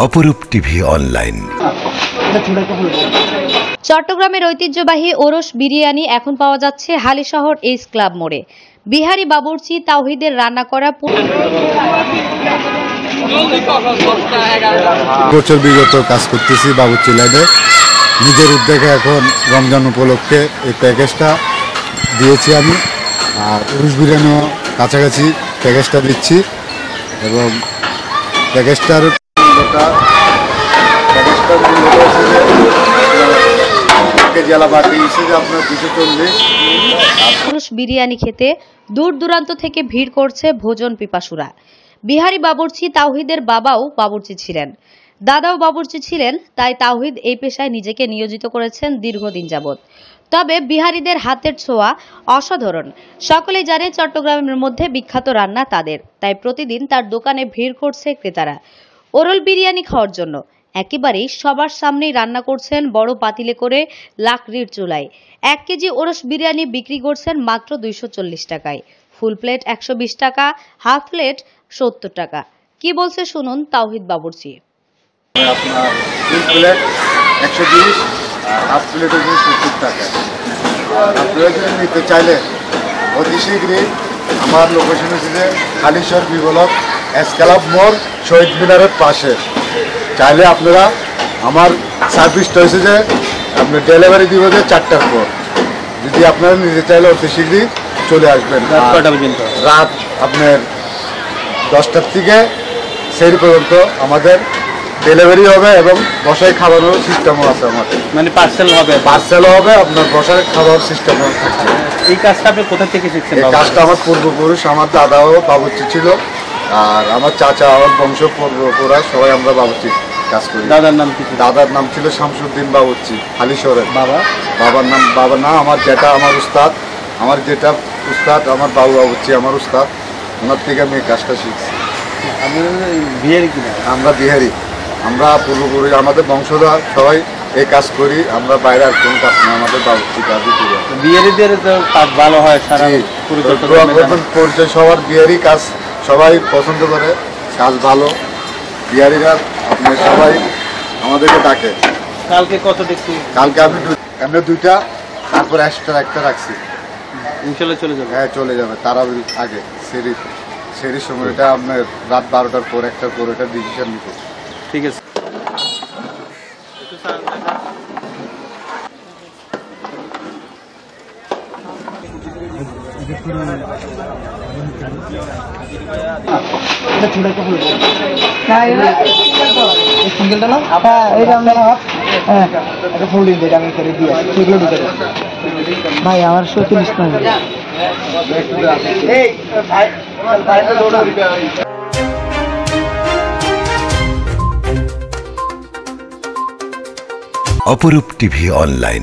অপরূপ TV online. চট্টগ্রামের ঐতিহ্যবাহী ওরস বিরিয়ানি এখন পাওয়া যাচ্ছে হালিশহর এইচ ক্লাব মোড়ে। বিহারি বাবুর্চি তাওহিদের রান্না করা বছর বিগত কাজ করতেছি বাবুর্চি লাইনে। নিজের উদ্যোগে এখন রমজান উপলক্ষে এই প্যাকেজটা দিয়েছি আমি, আর ওরস বিরিয়ানিও কাছাকাছি প্যাকেজটা দিচ্ছি। এবং প্যাকেজটার ওরস বিরিয়ানি খেতে দূর দূরান্ত থেকে ভিড় করছে ভোজন পিপাসুরা। বিহারি বাবুর্চি তাওহিদের বাবাও বাবুর্চি ছিলেন, দাদাও বাবুর্চি ছিলেন, তাই তাওহিদ এই পেশায় নিজেকে নিয়োজিত করেছেন দীর্ঘদিন যাবৎ। তবে বিহারিদের হাতের ছোঁয়া অসাধারণ। সকলেই জানে চট্টগ্রামের মধ্যে বিখ্যাত রান্না তাদের, তাই প্রতিদিন তার দোকানে ভিড় করছে ক্রেতারা ওরল বিরিয়ানি খাওয়ার জন্য। একেবারেই সবার সামনেই রান্না করছেন বড় পাতিলে করে লাকড়ির চুলায়। 1 কেজি ওরস বিরিয়ানি বিক্রি করছেন মাত্র 240 টাকায়। ফুল প্লেট 120 টাকা, হাফ প্লেট 70 টাকা। কি বলছে শুনুন তাওহিদ বাবুর্চি। আপনার ফুল প্লেট 120, হাফ প্লেট 70 টাকা। আপনারা যদি নিতে চাইলে অতি শীঘ্রই আমার লোকেশন হচ্ছে Halisahar B block S club মোড়, শহীদ মিনারের পাশে। চাইলে আপনারা আমার সার্ভিসটা হয়েছে যে আপনার ডেলিভারি দিব যে 4টার পর। যদি আপনারা নিতে চাইলে অতি শীঘ্রই চলে আসবেন। রাত আপনার 10টার থেকে সেই পর্যন্ত আমাদের ডেলিভারি হবে এবং বসায় খাওয়ানোর সিস্টেমও আছে আমাদের। মানে পার্সেলও হবে, আপনার বসায় খাওয়ার সিস্টেমও থাকছে। এই কাজটা আপনি কোথা থেকে শিখছেন? এই কাজটা আমার পূর্বপুরুষ, আমার দাদাও বাবুর্চি ছিল, আর আমার চাচা, আমার বংশ পূর্বপুরা সবাই আমরা বাবুর্চি কাজ করি। দাদার নাম কি? দাদার নাম ছিল শামসুদ্দিন বাবুর্চি হালিশহরের। বাবার নাম আমার যেটা আমার উস্তাদ, আমার বাবু বাবুর্চি আমার উস্তাদ, ওনার থেকে আমি এই কাজটা শিখছি। বিহারি কিনা? আমরা বিহারি, আমরা পূর্বপুরুষ, আমাদের বংশধর সবাই এই কাজ করি। আমরা বাইরে আর কোন কাজ না, আমাদের বাবুর্চি কাজই করি। বিহারিদের তো কাজ ভালো হয়, সারা পরিচয় সবার বিহারি কাজ সবাই পছন্দ করে, কাজ ভালো। বিহারিরা আপনি সবাই আমাদেরকে ডাকে। কালকে কত দেখছি? কালকে আমরা 2টা, তারপর এক্সট্রা একটা রাখছি। ইনশাল্লাহ চলে যাবে। হ্যাঁ চলে যাবে, তারাবির আগে সেরির সময়টা আপনার রাত 12টার পর 1টার পর এটা ডিসিশন নিতে। ঠিক আছে। ভাই আমার 37 টাকা। অপরূপ টিভি অনলাইন।